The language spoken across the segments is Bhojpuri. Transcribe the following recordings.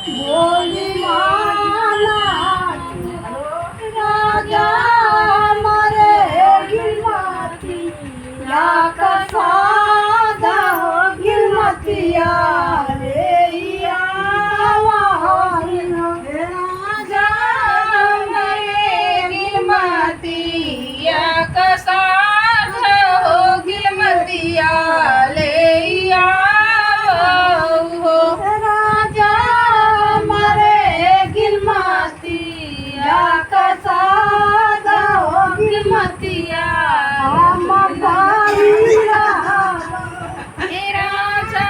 बोली माला राजा मरे गिलमती या कसादा हो गिलमतिया रे या राजा मरे गिलमती या कसादा हो गिलमतिया ले हो राजा मरे गिलमतिया कसादा हो गिलमतिया हम पाईरा हे राजा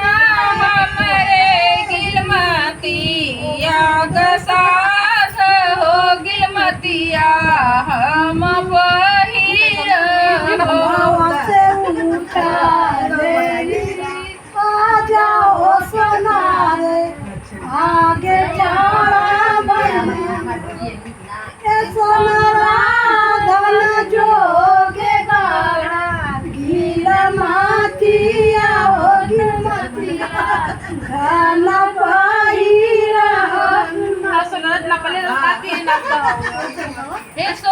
मरे गिलमतिया कसादा हो गिलमतिया हम पहिरा से उठा रे जाओ सोना रे आगे चढ़ा सोनारा धन जोगे गाड़ा गिलमतिया हो गिलमतिया धन पहिरा Sunod na pala ng atin na to.